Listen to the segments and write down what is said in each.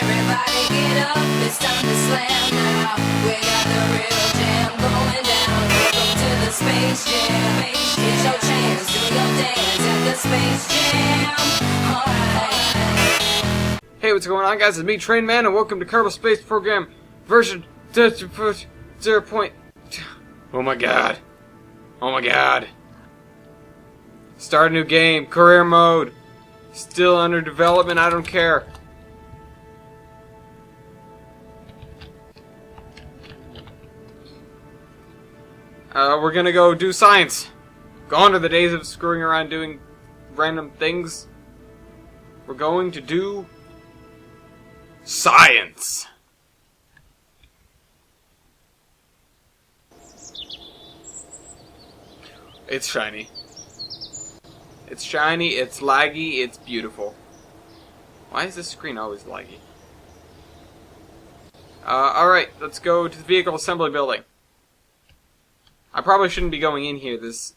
Everybody get up, it's time to slam now. We got the real jam going down. Welcome to the Space Jam. Here's your chance, do your dance at the Space Jam. Alright. Hey, what's going on, guys? It's me, Train Man, and welcome to Kerbal Space Program version 0. Oh my god. Oh my god. Start a new game. Career mode. Still under development. I don't care. We're gonna go do science. Gone are the days of screwing around doing random things. We're going to do science. It's shiny. It's shiny, it's laggy, it's beautiful. Why is this screen always laggy? Alright, let's go to the vehicle assembly building. I probably shouldn't be going in here, there's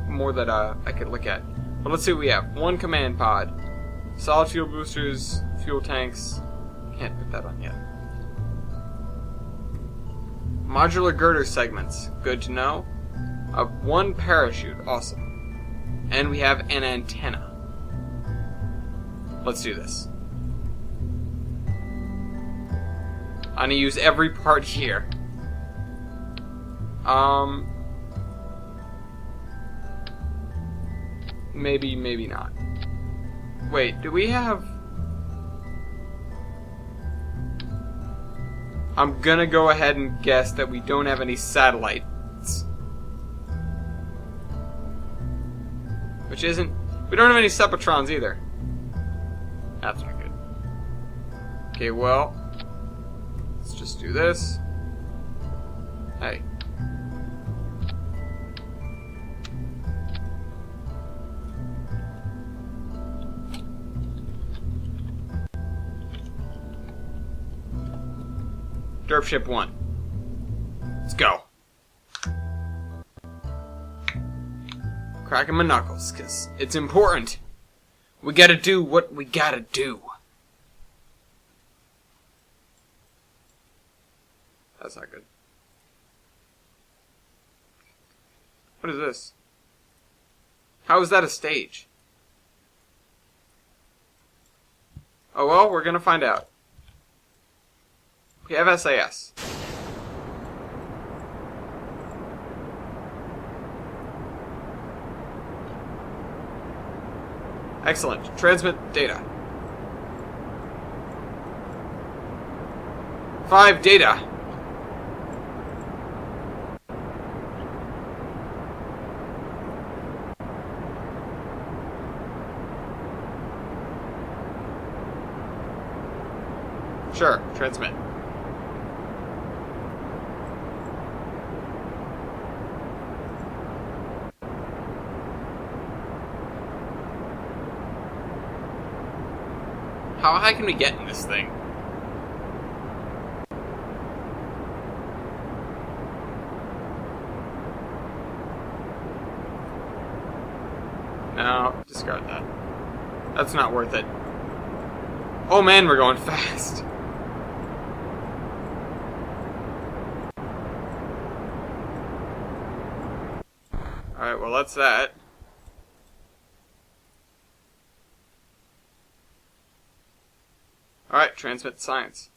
more that I could look at. But let's see what we have. One command pod. Solid fuel boosters, fuel tanks. Can't put that on yet. Modular girder segments. Good to know. One parachute. Awesome. And we have an antenna. Let's do this. I'm gonna use every part here. Maybe not. Wait, do we have... I'm gonna go ahead and guess that we don't have any satellites. Which isn't... We don't have any Separatrons either. That's not good. Okay, well... Let's just do this. Hey. Derp Ship 1. Let's go. Cracking my knuckles, because it's important. We gotta do what we gotta do. That's not good. What is this? How is that a stage? Oh well, we're gonna find out. We have SAS. Excellent. Transmit data. 5 data. Sure, transmit. How high can we get in this thing? No, discard that. That's not worth it. Oh man, we're going fast. Alright, well that's that. Alright, transmit science.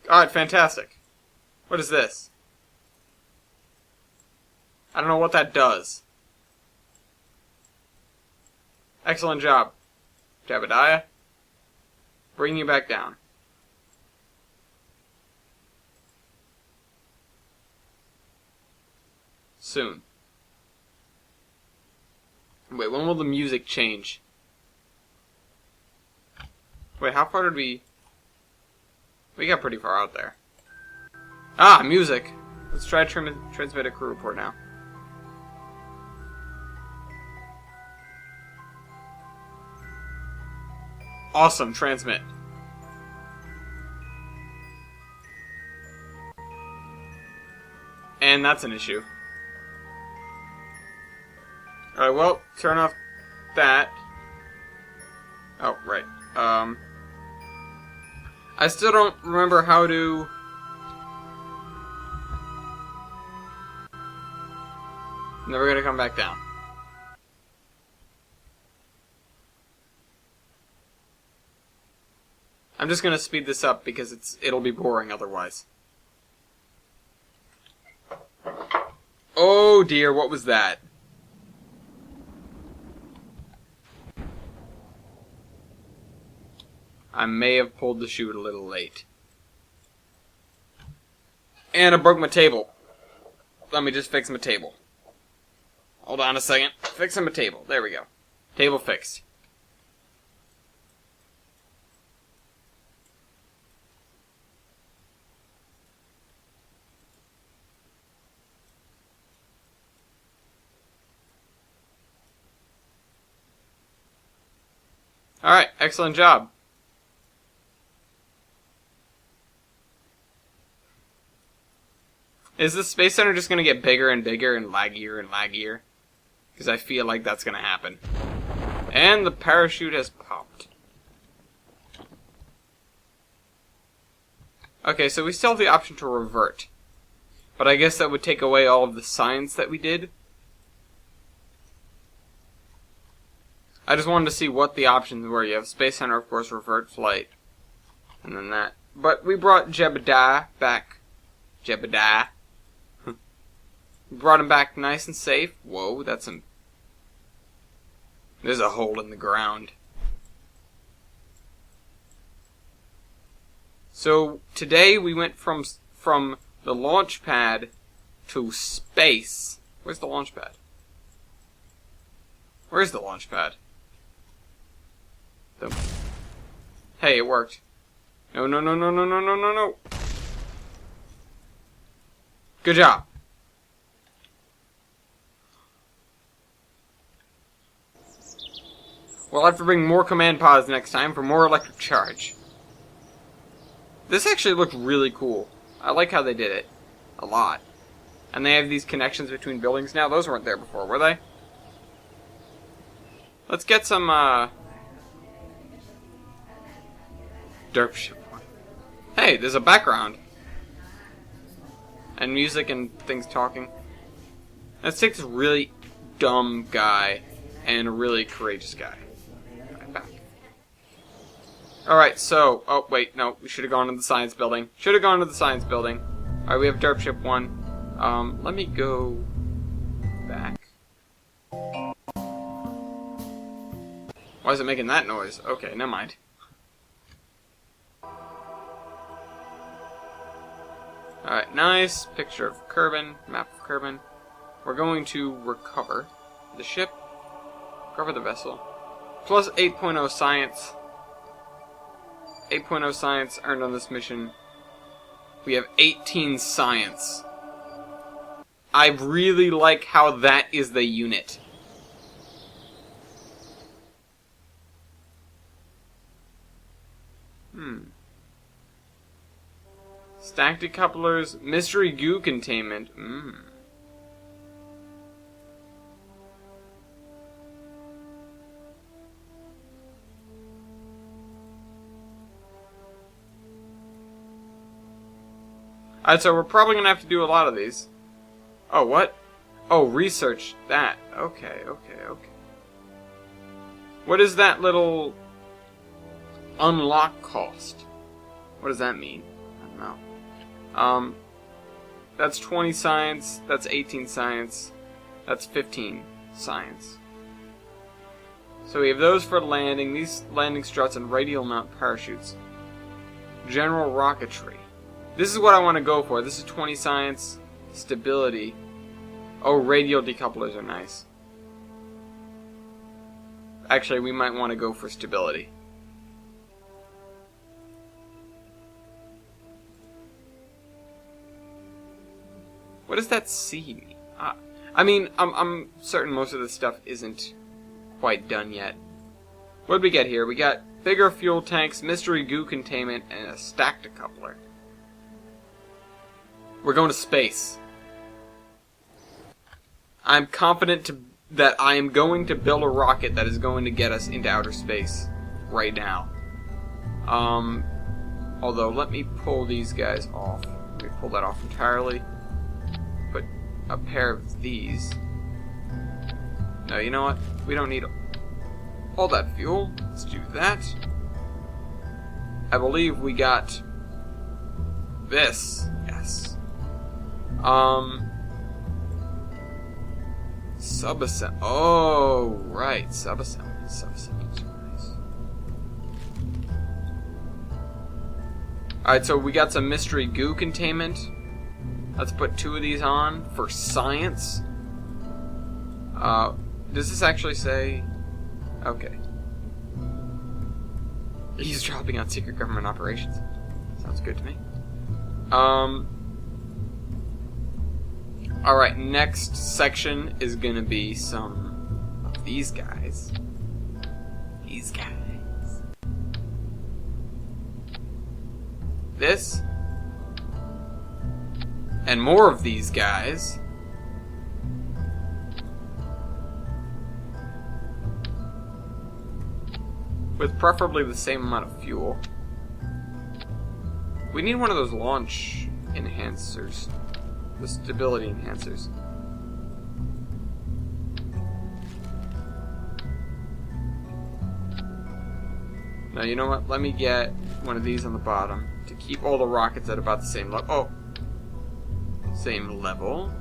Alright, fantastic. What is this? I don't know what that does. Excellent job, Jebediah. Bring you back down. Soon. Wait, when will the music change? Wait, how far did we... We got pretty far out there. Ah, music! Let's try to transmit a crew report now. Awesome, transmit. And that's an issue. Alright, well, turn off that. Oh, right. I still don't remember how to... Never gonna come back down. I'm just gonna speed this up because it'll be boring otherwise. Oh dear, what was that? I may have pulled the chute a little late. And I broke my table. Let me just fix my table. Hold on a second. Fixing my table. There we go. Table fixed. Alright, excellent job. Is the Space Center just going to get bigger and bigger and laggier and laggier? Because I feel like that's going to happen. And the parachute has popped. Okay, so we still have the option to revert. But I guess that would take away all of the science that we did. I just wanted to see what the options were. You have Space Center, of course, revert flight. And then that. But we brought Jebediah back. Jebediah. We brought him back nice and safe. Whoa, that's some... There's a hole in the ground. So, today we went from the launch pad to space. Where's the launch pad? Where's the launch pad? Hey, it worked. No, no, no, no, no, no, no, no, no. Good job. We'll have to bring more command pods next time for more electric charge. This actually looked really cool. I like how they did it. A lot. And they have these connections between buildings now. Those weren't there before, were they? Let's get some, derp ship one. Hey, there's a background. And music and things talking. Let's take this really dumb guy and a really courageous guy. Back. Alright, so... Oh, wait, no. We should have gone to the science building. Should have gone to the science building. Alright, we have derp ship 1. Let me go... back. Why is it making that noise? Okay, never mind. Alright, nice picture of Kerbin, map of Kerbin. We're going to recover the ship, recover the vessel. Plus 8.0 science. 8.0 science earned on this mission. We have 18 science. I really like how that is the unit. Stack decouplers, mystery goo containment. Alright, so we're probably gonna have to do a lot of these. Oh, what? Oh, research that. Okay, okay, okay. What is that little unlock cost? What does that mean? I don't know. That's 20 science, that's 18 science, that's 15 science. So we have those for landing, these landing struts and radial mount parachutes. General rocketry. This is what I want to go for. This is 20 science, stability. Oh, radial decouplers are nice. Actually, we might want to go for stability. What does that C mean? I mean, I'm certain most of this stuff isn't quite done yet. What did we get here? We got bigger fuel tanks, mystery goo containment, and a stack decoupler. We're going to space. I'm confident that I am going to build a rocket that is going to get us into outer space right now. Although, let me pull these guys off. Let me pull that off entirely. Put a pair of these. No, you know what? We don't need all that fuel. Let's do that. I believe we got this. Yes. Subassembly. Oh, right. Subassembly. Subassembly's nice. Alright, so we got some mystery goo containment. Let's put 2 of these on for science. Does this actually say... Okay. Eavesdropping on secret government operations. Sounds good to me. Alright, next section is gonna be some of these guys. These guys. This. And more of these guys. With preferably the same amount of fuel. We need one of those launch enhancers. The stability enhancers. Now, you know what? Let me get one of these on the bottom to keep all the rockets at about the same level. Oh! Same level.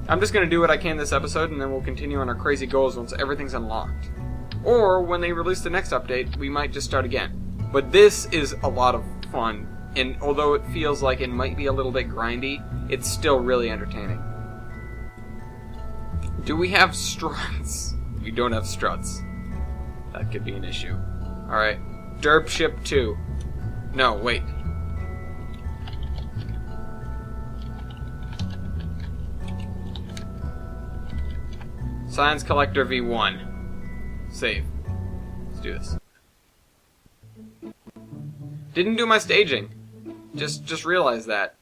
I'm just going to do what I can this episode, and then we'll continue on our crazy goals once everything's unlocked. Or, when they release the next update, we might just start again. But this is a lot of fun. And although it feels like it might be a little bit grindy, it's still really entertaining. Do we have struts? We don't have struts. That could be an issue. Alright. Derp Ship 2. No, wait. Science Collector V1. Save. Let's do this. Didn't do my staging. Just realized that.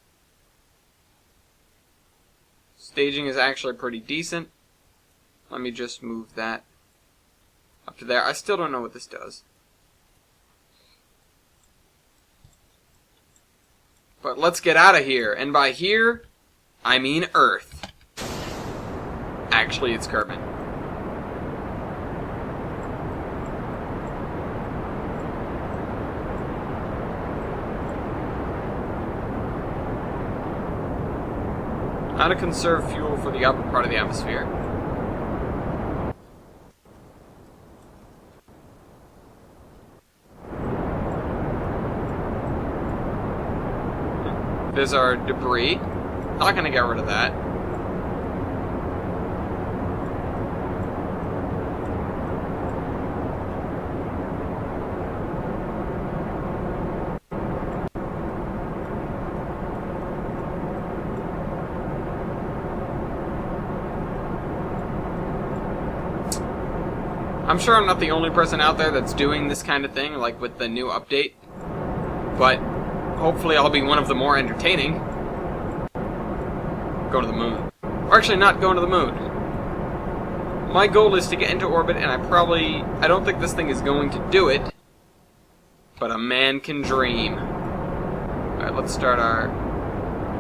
Staging is actually pretty decent. Let me just move that up to there. I still don't know what this does. But let's get out of here. And by here, I mean Earth. Actually, it's Kerman. How to conserve fuel for the upper part of the atmosphere. There's our debris. Not gonna get rid of that. I'm sure I'm not the only person out there that's doing this kind of thing, like with the new update. But hopefully I'll be one of the more entertaining. Go to the moon. Or actually not going to the moon. My goal is to get into orbit, and I don't think this thing is going to do it. But a man can dream. Alright, let's start our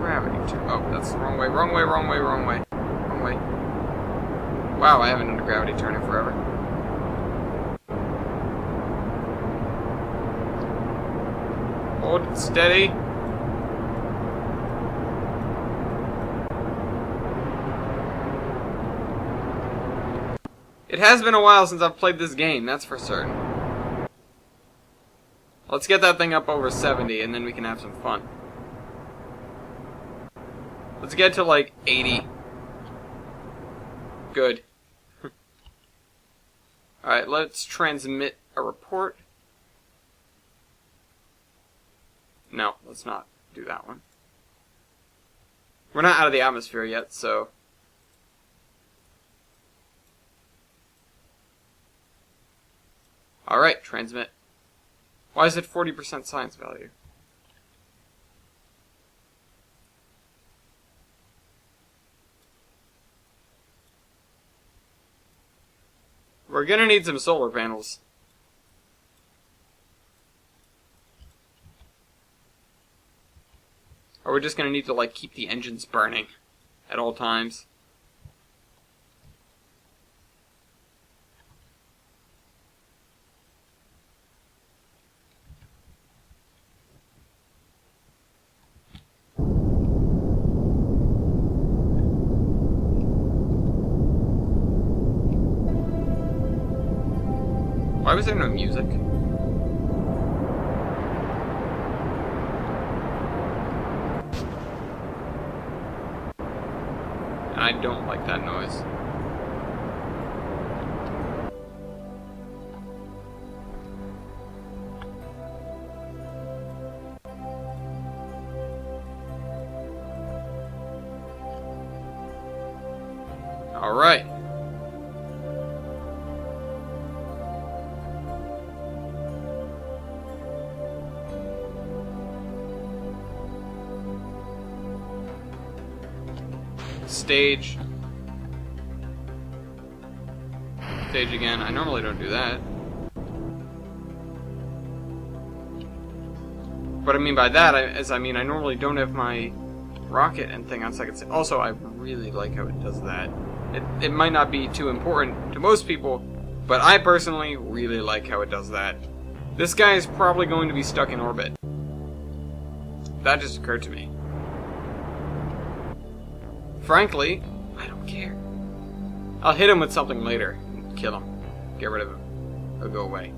gravity turn. Oh, that's the wrong way, wrong way, wrong way, wrong way. Wrong way. Wow, I haven't done a gravity turn in forever. Hold it steady. It has been a while since I've played this game, that's for certain. Let's get that thing up over 70 and then we can have some fun. Let's get to like 80. Good. Alright, let's transmit a report. No, let's not do that one. We're not out of the atmosphere yet, so... Alright, transmit. Why is it 40% science value? We're gonna need some solar panels. Or we're just gonna need to, like, keep the engines burning at all times. Why was there no music? And I don't like that noise. All right. Stage. Stage again. I normally don't do that. What I mean by that is I normally don't have my rocket and thing on second stage. Also, I really like how it does that. It might not be too important to most people, but I personally really like how it does that. This guy is probably going to be stuck in orbit. That just occurred to me. Frankly, I don't care. I'll hit him with something later and kill him. Get rid of him. He'll go away.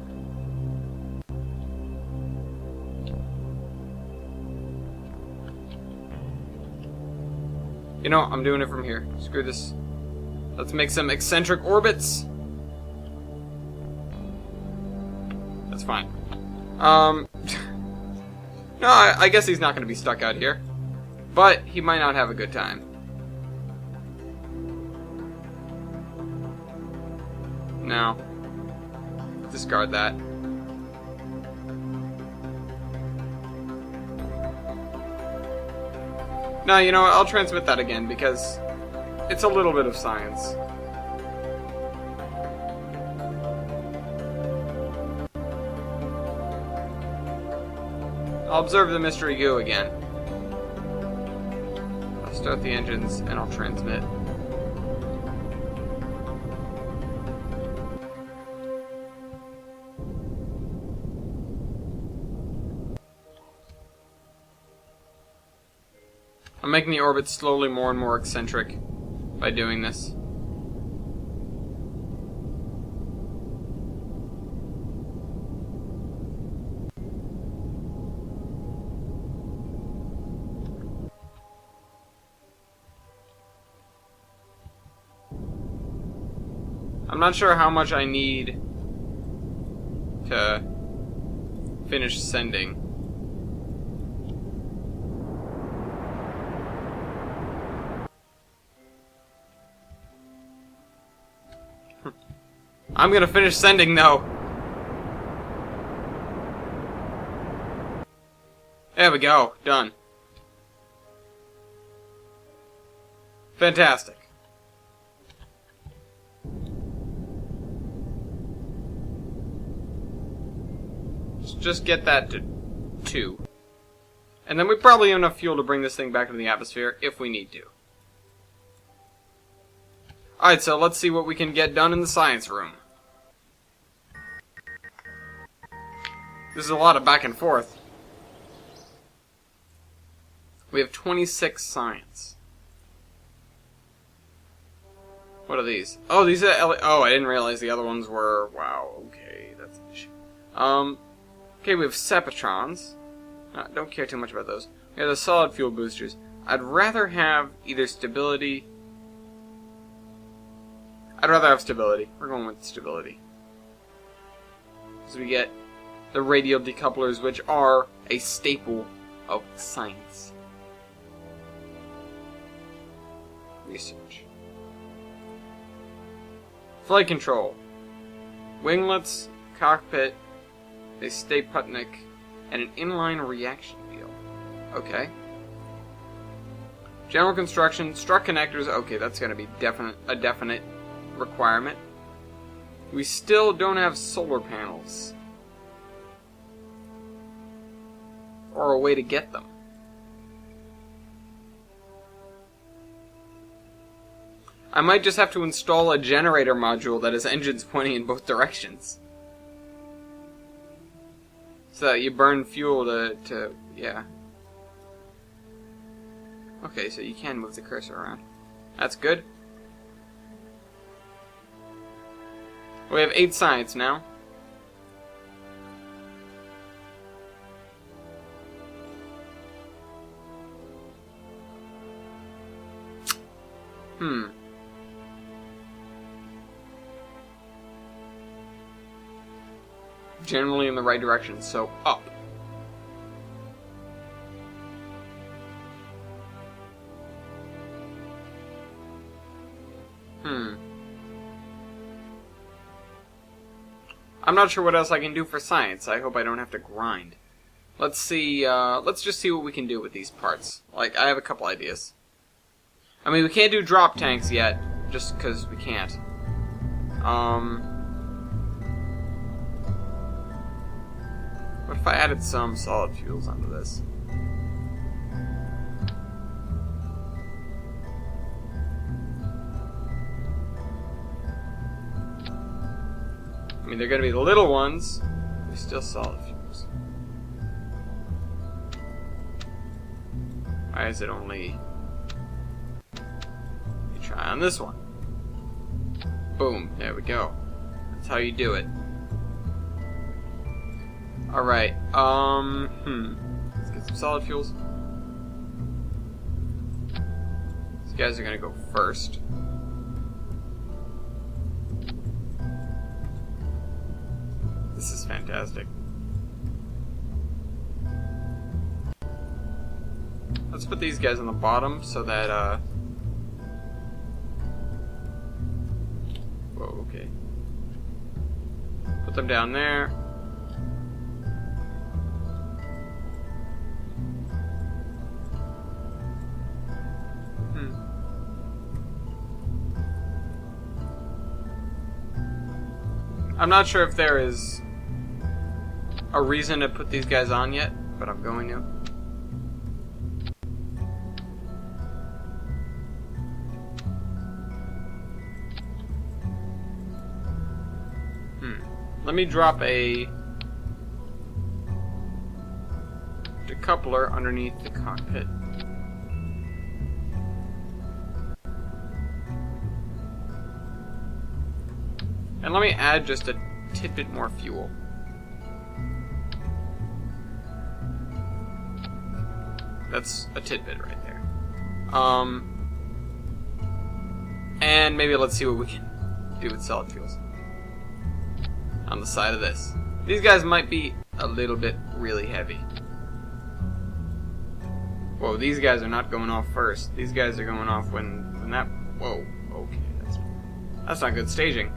You know, I'm doing it from here. Screw this. Let's make some eccentric orbits. That's fine. No, I guess he's not going to be stuck out here. But he might not have a good time. No. Discard that. No, you know what? I'll transmit that again because it's a little bit of science. I'll observe the mystery goo again. I'll start the engines and I'll transmit. I'm making the orbit slowly more and more eccentric by doing this. I'm not sure how much I need to finish sending. I'm gonna finish sending though. There we go. Done. Fantastic. Just get that to 2. And then we probably have enough fuel to bring this thing back into the atmosphere if we need to. Alright, so let's see what we can get done in the science room. This is a lot of back and forth. We have 26 science. What are these? Oh, these are oh, I didn't realize the other ones were... Wow, okay, that's an issue. Okay, we have Sepatrons. Don't care too much about those. We have the solid fuel boosters. I'd rather have either stability... I'd rather have stability. We're going with stability. So we get the radial decouplers, which are a staple of science. Research. Flight control. Winglets, cockpit, a stay Putnik, and an inline reaction wheel. Okay. General construction, strut connectors. Okay, that's going to be a definite requirement. We still don't have solar panels. Or a way to get them. I might just have to install a generator module that has engines pointing in both directions. So that you burn fuel to yeah. Okay, so you can move the cursor around. That's good. We have 8 science now. Generally in the right direction, so up. I'm not sure what else I can do for science. I hope I don't have to grind. Let's see, let's just see what we can do with these parts. Like, I have a couple ideas. I mean, we can't do drop tanks yet, just because we can't. What if I added some solid fuels onto this? I mean, they're going to be the little ones. They're still solid fuels. Why is it only... You try on this one. Boom. There we go. That's how you do it. Alright. Let's get some solid fuels. These guys are going to go first. This is fantastic. Let's put these guys on the bottom so that, whoa, okay. Put them down there. I'm not sure if there is a reason to put these guys on yet, but I'm going to. Let me drop a decoupler underneath the cockpit. And let me add just a tidbit more fuel. That's a tidbit right there. And maybe let's see what we can do with solid fuels. On the side of this. These guys might be a little bit really heavy. Whoa, these guys are not going off first. These guys are going off when that... Whoa, okay. That's not good staging.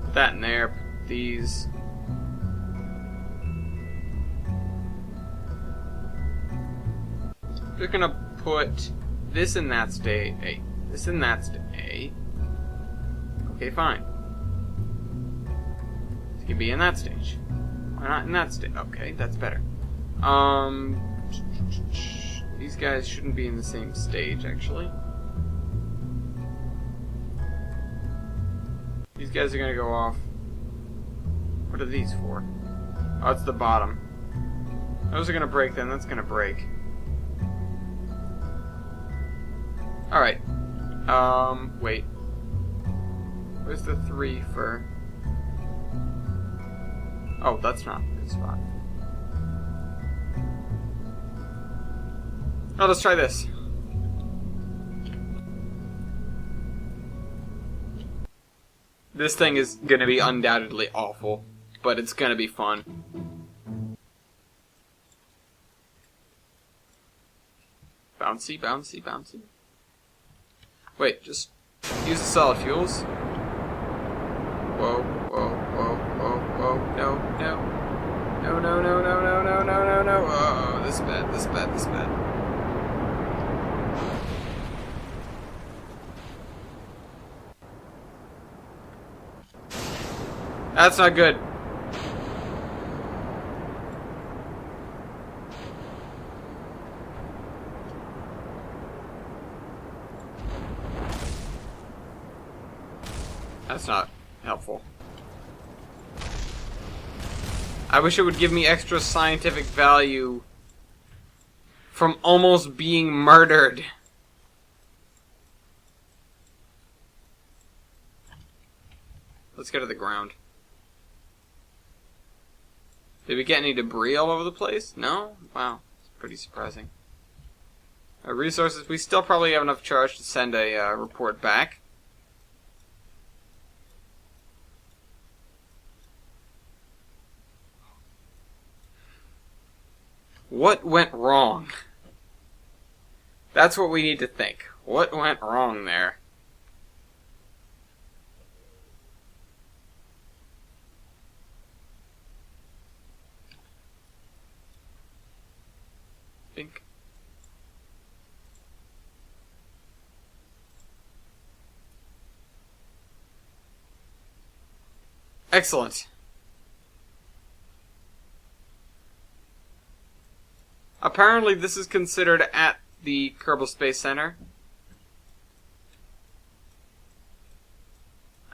Put that in there. Put these... We're gonna put this in that state. Hey, this in that state. Okay, fine. This can be in that stage. Why not in that stage? Okay, that's better. These guys shouldn't be in the same stage, actually. These guys are gonna go off. What are these for? Oh, it's the bottom. Those are gonna break then. That's gonna break. Alright. Wait. Where's the 3 for... Oh, that's not a good spot. Oh, let's try this. This thing is gonna be undoubtedly awful, but it's gonna be fun. Bouncy, bouncy, bouncy. Wait, just use the solid fuels. Whoa, whoa, whoa, whoa, whoa, no, no. No, no, no, no, no, no, no, no, no. Oh, this is bad, this is bad, this is bad. That's not good. That's not helpful. I wish it would give me extra scientific value from almost being murdered. Let's go to the ground. Did we get any debris all over the place? No? Wow. It's pretty surprising. Resources. We still probably have enough charge to send a report back. What went wrong? That's what we need to think. What went wrong there? Think. Excellent. Apparently this is considered at the Kerbal Space Center.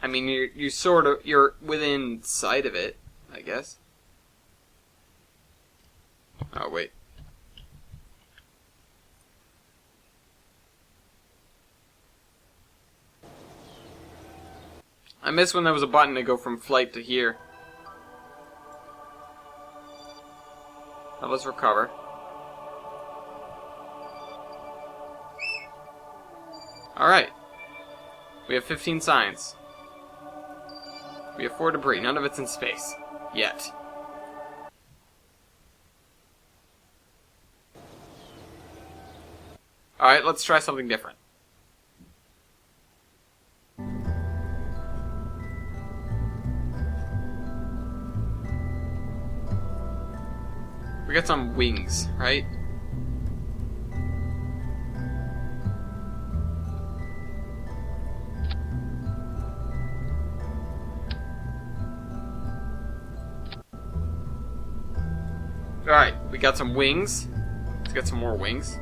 I mean, you're within sight of it, I guess. Oh, wait. I miss when there was a button to go from flight to here. Now let's recover. Alright. We have 15 signs. We have 4 debris. None of it's in space. Yet. Alright, let's try something different. We got some wings, right? Alright, we got some wings. Let's get some more wings.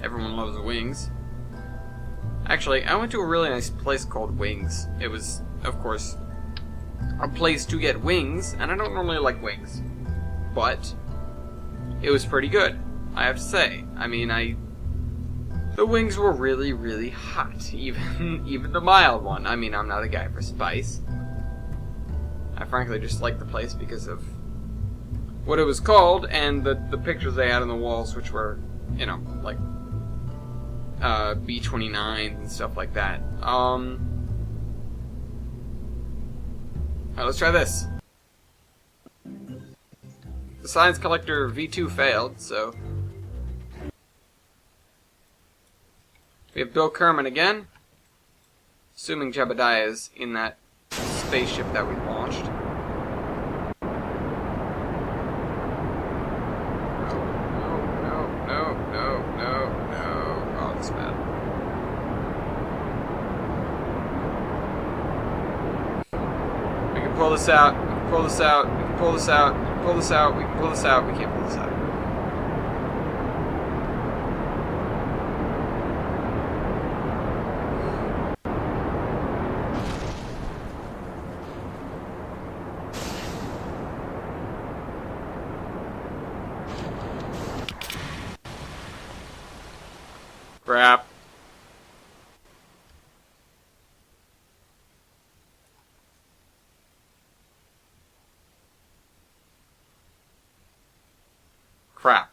Everyone loves wings. Actually, I went to a really nice place called Wings. It was, of course, a place to get wings, and I don't normally like wings. But it was pretty good, I have to say. I mean, the wings were really, really hot. Even the mild one. I mean, I'm not a guy for spice. I frankly just liked the place because of what it was called, and the pictures they had on the walls, which were, you know, like, B-29s and stuff like that. Alright, let's try this. The Science Collector V2 failed, so... We have Bill Kerman again. Assuming Jebediah is in that spaceship that we launched. Pull this out, we can pull this out, we can pull this out, we can pull this out, we can pull this out, we can't pull this out. Crap. Crap.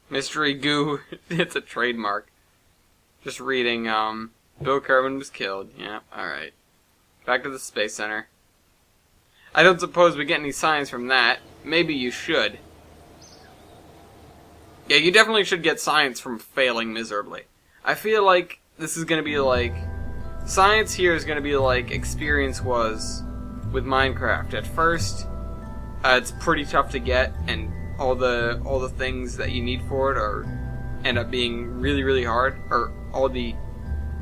Mystery goo. It's a trademark. Just reading, Bill Kerman was killed. Yeah, alright. Back to the Space Center. I don't suppose we get any signs from that. Maybe you should. Yeah, you definitely should get signs from failing miserably. I feel like this is gonna be like... Science here is gonna be like experience was with Minecraft. At first, it's pretty tough to get, and all the things that you need for it end up being really, really hard, or all the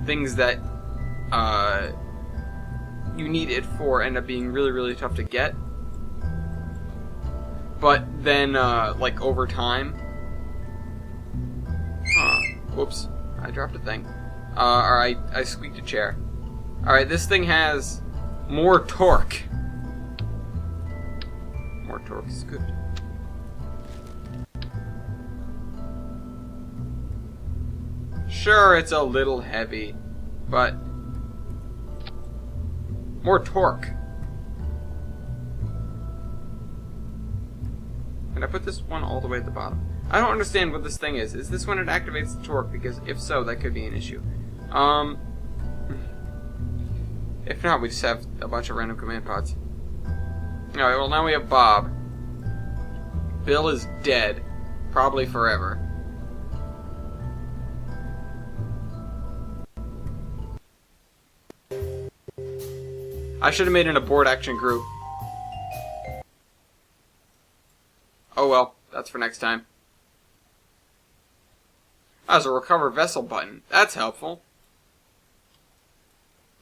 things that you need it for end up being really, really tough to get. But then, like, over time... Whoops. I dropped a thing. Or I squeaked a chair. Alright, this thing has more torque. More torque is good. Sure, it's a little heavy, but... more torque. And I put this one all the way at the bottom. I don't understand what this thing is. Is this when it activates the torque? Because if so, that could be an issue. If not, we just have a bunch of random command pods. Alright, well now we have Bob. Bill is dead. Probably forever. I should have made an abort action group. Oh well, that's for next time. There's a recover vessel button. That's helpful.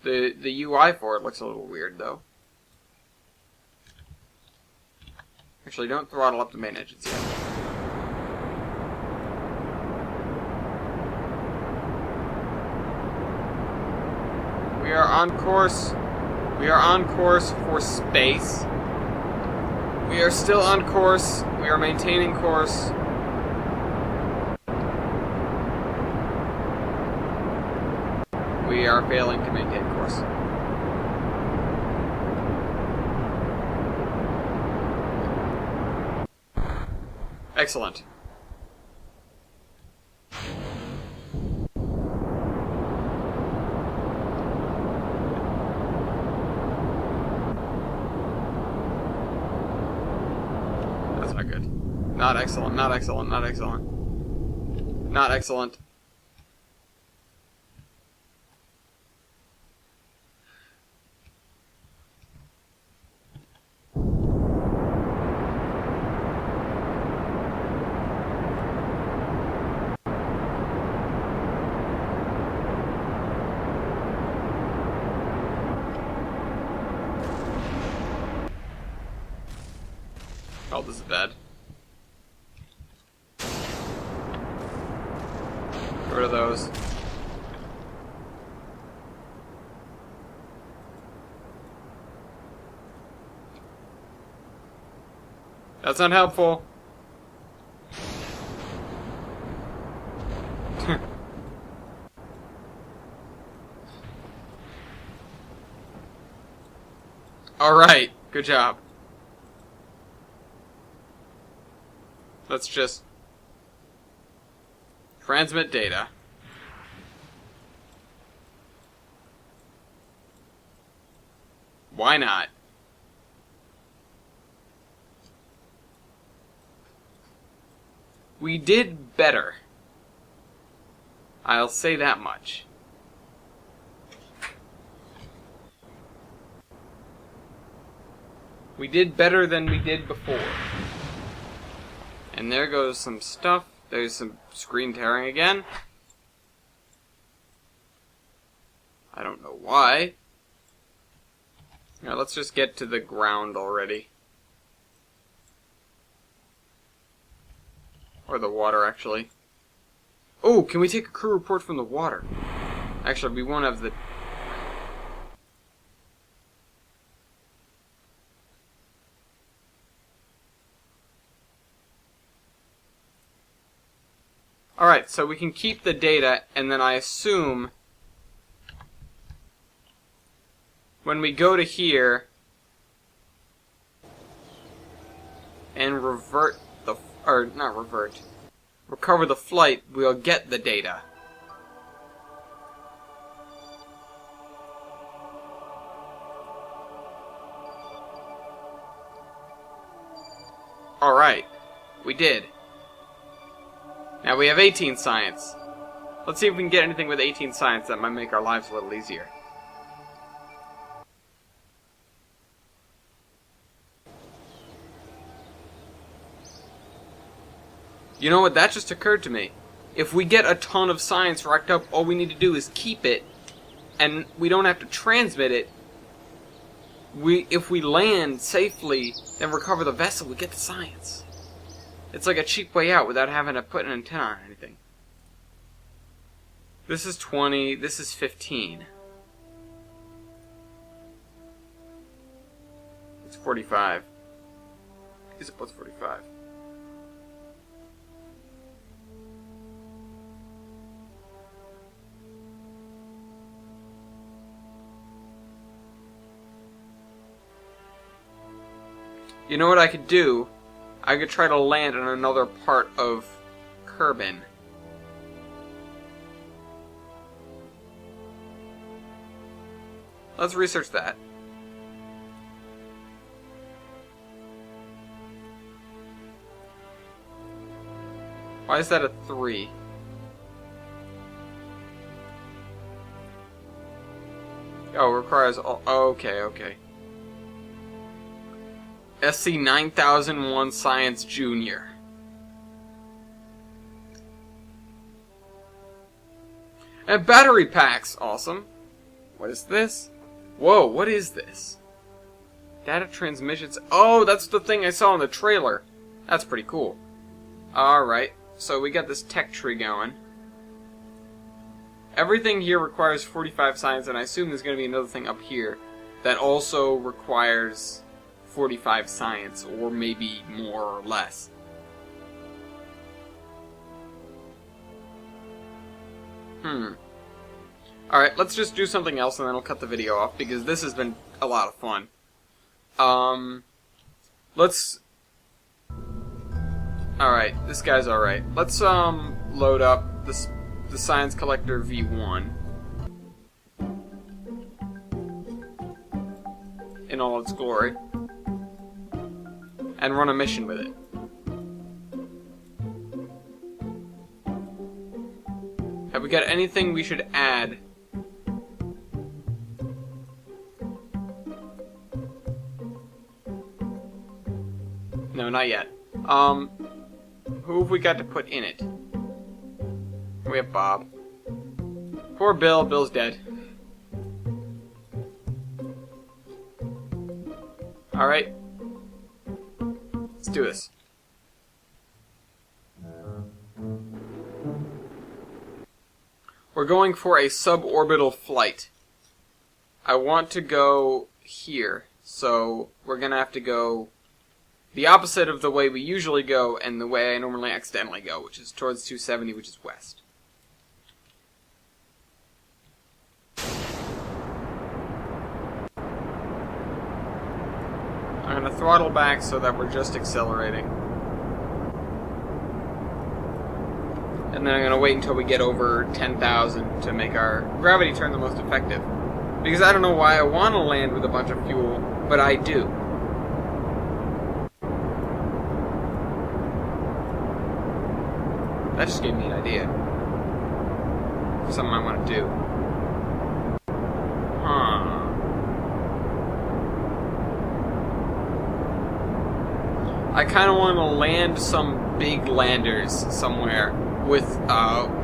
The UI for it looks a little weird though. Actually, don't throttle up the main engines yet. We are on course. We are on course for space. We are still on course. We are maintaining course. We are failing to maintain course. Excellent. That's not good. Not excellent, not excellent, not excellent. Not excellent. Oh, this is bad. Get rid of those. That's not helpful. Alright, good job. Let's just transmit data. Why not? We did better. I'll say that much. We did better than we did before. And there goes some stuff. There's some screen tearing again. I don't know why. Now let's just get to the ground already. Or the water, actually. Oh, can we take a crew report from the water? Actually, we won't have the... Alright, so we can keep the data, and then I assume when we go to here and revert the... or, not revert. Recover the flight, we'll get the data. Alright, we did. Now we have 18 science. Let's see if we can get anything with 18 science that might make our lives a little easier. You know what? That just occurred to me. If we get a ton of science racked up, all we need to do is keep it, and we don't have to transmit it. If we land safely and recover the vessel, we get the science. It's like a cheap way out without having to put an antenna on anything. This is 20, this is 15. It's 45. Is it plus 45? You know what I could do? I could try to land on another part of Kerbin. Let's research that. Why is that a 3? Oh, it requires all... Oh, okay. SC 9001 Science Junior. And battery packs! Awesome. What is this? Whoa, what is this? Data transmissions. Oh, that's the thing I saw in the trailer. That's pretty cool. Alright, so we got this tech tree going. Everything here requires 45 science, and I assume there's going to be another thing up here that also requires 45 science, or maybe more or less. Alright, let's just do something else and then I'll cut the video off, because this has been a lot of fun. Let's... Alright, this guy's alright. Let's, load up the Science Collector V1. In all its glory. And run a mission with it. Have we got anything we should add? No, not yet. Who have we got to put in it? We have Bob. Poor Bill. Bill's dead. Alright. Let's do this. We're going for a suborbital flight. I want to go here, so we're gonna have to go the opposite of the way we usually go and the way I normally accidentally go, which is towards 270, which is west. I'm going to throttle back so that we're just accelerating. And then I'm going to wait until we get over 10,000 to make our gravity turn the most effective. Because I don't know why I want to land with a bunch of fuel, but I do. That just gave me an idea for something I want to do. I kind of want to land some big landers somewhere with,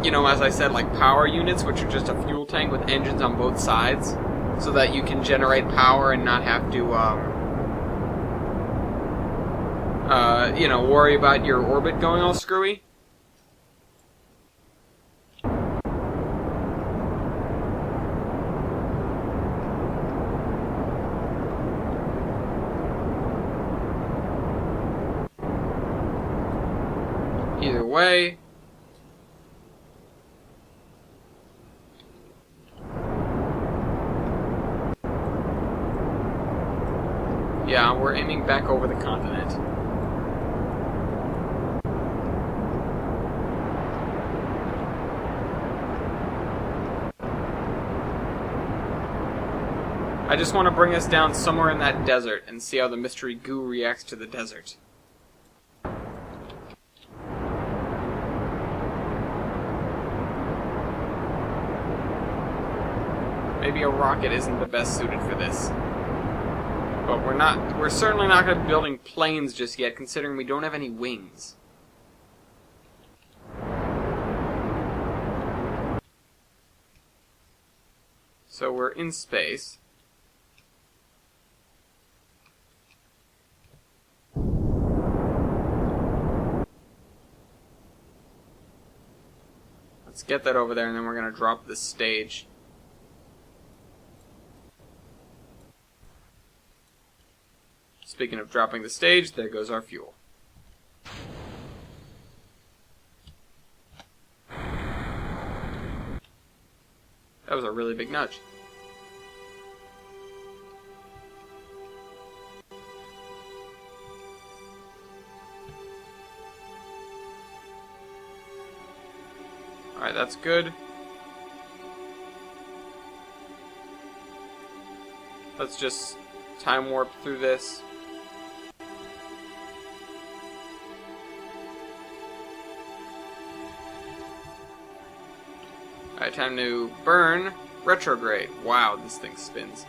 you know, as I said, like power units, which are just a fuel tank with engines on both sides, so that you can generate power and not have to, you know, worry about your orbit going all screwy. Either way, yeah, we're aiming back over the continent. I just want to bring us down somewhere in that desert and see how the mystery goo reacts to the desert. Maybe a rocket isn't the best suited for this. But we're certainly not going to be building planes just yet, considering we don't have any wings. So we're in space. Let's get that over there, and then we're going to drop this stage. Speaking of dropping the stage, there goes our fuel. That was a really big nudge. Alright, that's good. Let's just time warp through this. Alright, time to burn retrograde. Wow, this thing spins.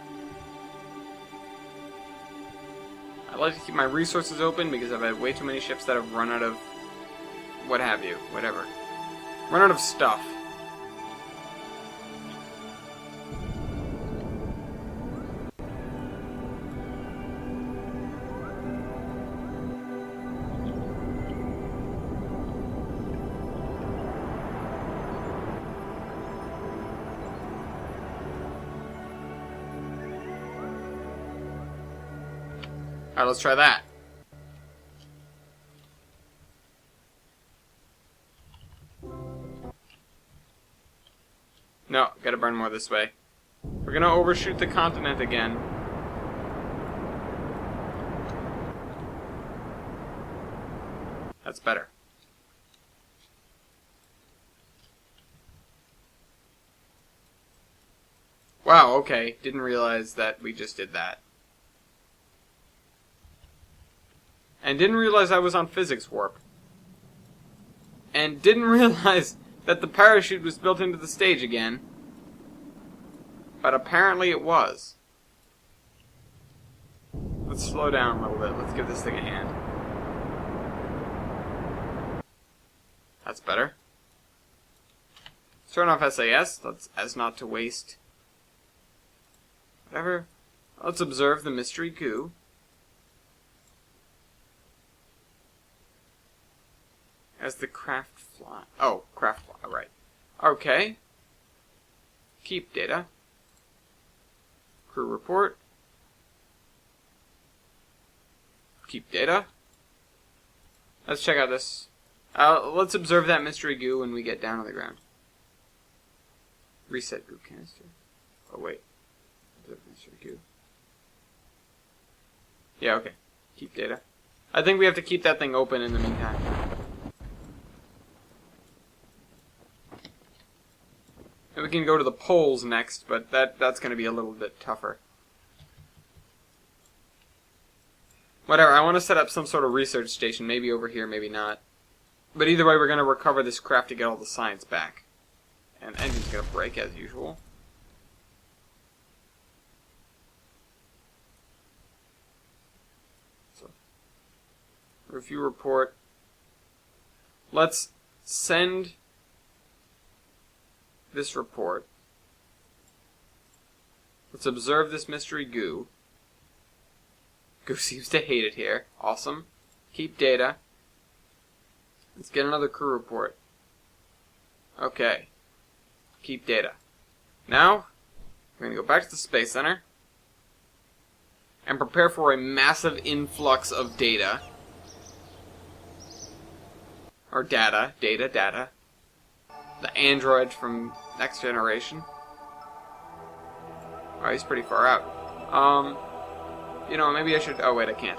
I like to keep my resources open because I've had way too many ships that have run out of what have you, whatever. Run out of stuff. Alright, let's try that. No, gotta burn more this way. We're gonna overshoot the continent again. That's better. Wow, okay. Didn't realize that we just did that. And didn't realize I was on physics warp. And didn't realize that the parachute was built into the stage again. But apparently it was. Let's slow down a little bit. Let's give this thing a hand. That's better. Let's turn off SAS. As not to waste. Whatever. Let's observe the mystery goo. As the craft fly. Oh, craft fly, right. Okay. Keep data. Crew report. Keep data. Let's check out this. Let's observe that mystery goo when we get down on the ground. Reset goo canister. Oh, wait. Observe mystery goo. Yeah, okay. Keep data. I think we have to keep that thing open in the meantime. And we can go to the poles next, but that's going to be a little bit tougher. Whatever, I want to set up some sort of research station, maybe over here, maybe not. But either way, we're going to recover this craft to get all the science back. And engine's going to break, as usual. So, review report. Let's send this report. Let's observe this mystery goo. Goo seems to hate it here. Awesome. Keep data. Let's get another crew report. Okay. Keep data. Now, we're going to go back to the Space Center and prepare for a massive influx of data. Or data. Data. The android from Next Generation. Oh, he's pretty far out. You know, maybe I should... Oh, wait, I can't.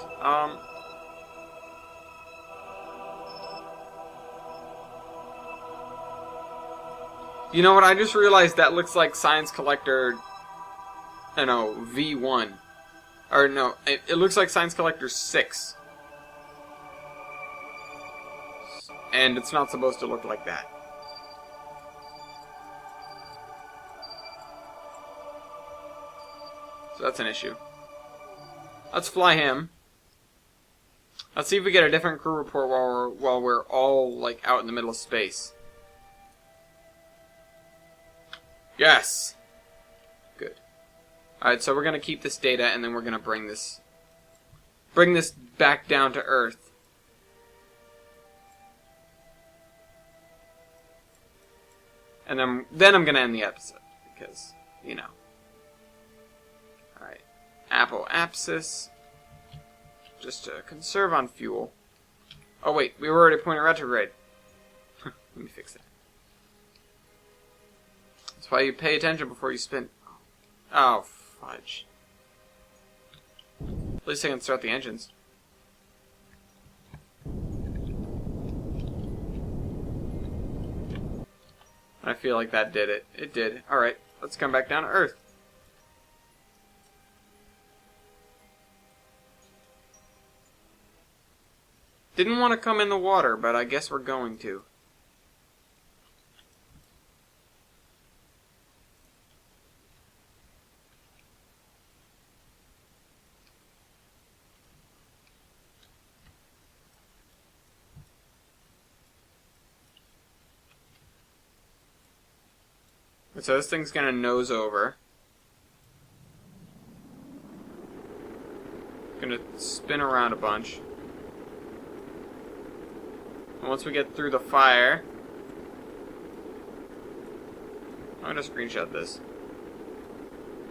You know what? I just realized that looks like Science Collector... I know, V1. Or, no, it looks like Science Collector 6. And it's not supposed to look like that. So that's an issue. Let's fly him. Let's see if we get a different crew report while we're all like out in the middle of space. Yes. Good. All right, so we're gonna keep this data, and then we're gonna bring this back down to Earth. And then I'm gonna end the episode because you know. All right, Apple Apsis. Just to conserve on fuel. Oh wait, we were already pointing retrograde. Let me fix that. That's why you pay attention before you spin. Oh, fudge. At least I can start the engines. I feel like that did it. It did. Alright, let's come back down to Earth. Didn't want to come in the water, but I guess we're going to. So this thing's gonna nose over. Gonna spin around a bunch. And once we get through the fire, I'm gonna screenshot this.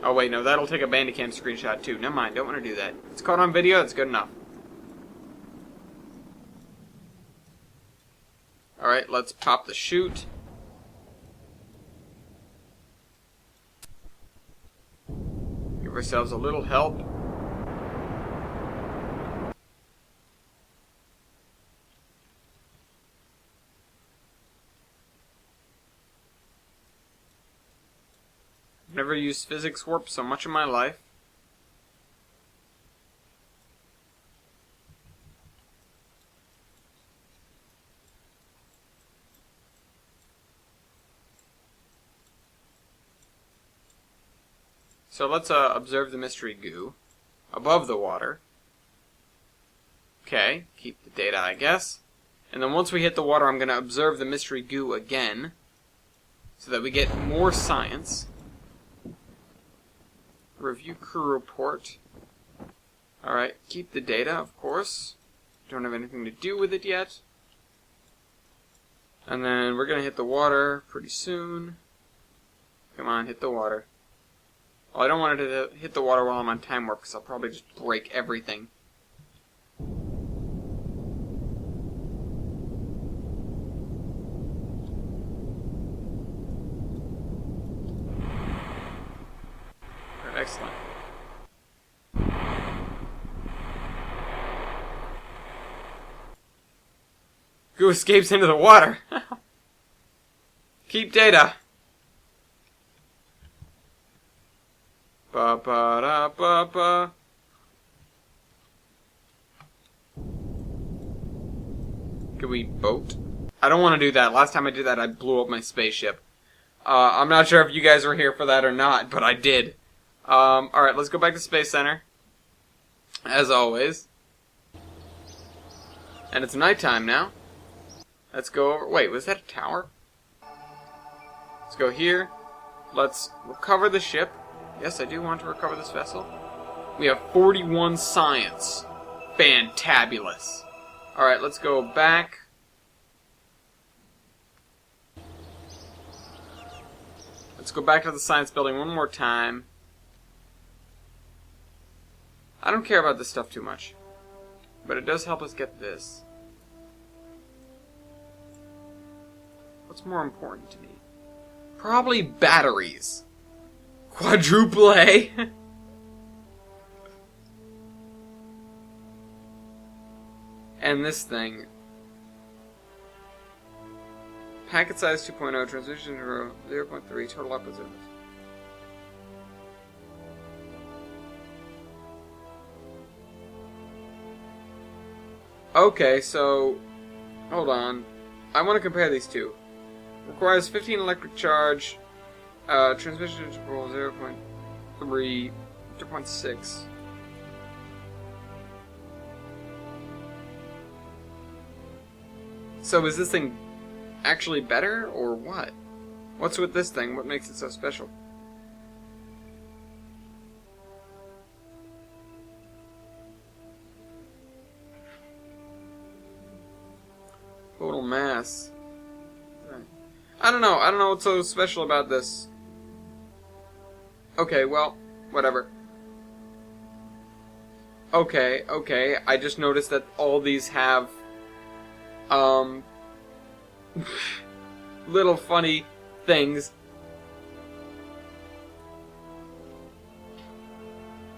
Oh wait, no, that'll take a Bandicam screenshot too. Never mind, don't want to do that. It's caught on video, that's good enough. Alright, let's pop the chute. Give ourselves a little help. I've never used physics warp so much in my life. So let's observe the mystery goo above the water. Okay, keep the data, I guess. And then once we hit the water, I'm going to observe the mystery goo again so that we get more science. Review crew report. Alright, keep the data, of course. Don't have anything to do with it yet. And then we're going to hit the water pretty soon. Come on, hit the water. Well, I don't want it to hit the water while I'm on time warp because I'll probably just break everything. Excellent. Goo escapes into the water. Keep data. Ba ba da ba ba. Can we boat? I don't want to do that. Last time I did that, I blew up my spaceship. I'm not sure if you guys were here for that or not, but I did. Alright, let's go back to Space Center. As always. And it's nighttime now. Let's go over... Wait, was that a tower? Let's go here. Let's recover the ship. Yes, I do want to recover this vessel. We have 41 science. Fantabulous. Alright, let's go back. Let's go back to the science building one more time. I don't care about this stuff too much, but it does help us get this. What's more important to me? Probably batteries. Quadruple A. And this thing. Packet size 2.0, transmission 0.3, total output 0. Okay, so, hold on. I want to compare these two. Requires 15 electric charge, transmission interval 0.3, 0.6. So is this thing actually better, or what? What's with this thing? What makes it so special? Total mass. I don't know. I don't know what's so special about this. Okay, well, whatever. Okay. I just noticed that all these have, little funny things.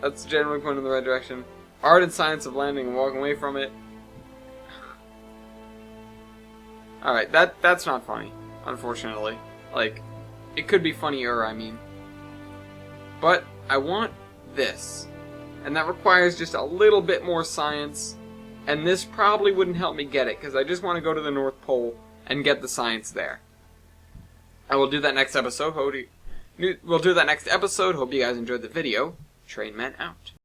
That's generally pointing in the right direction. Art and science of landing and walking away from it. Alright, that's not funny, unfortunately. Like, it could be funnier, I mean. But I want this. And that requires just a little bit more science. And this probably wouldn't help me get it, because I just want to go to the North Pole and get the science there. I will do that next episode. We'll do that next episode. Hope you guys enjoyed the video. Trainman out.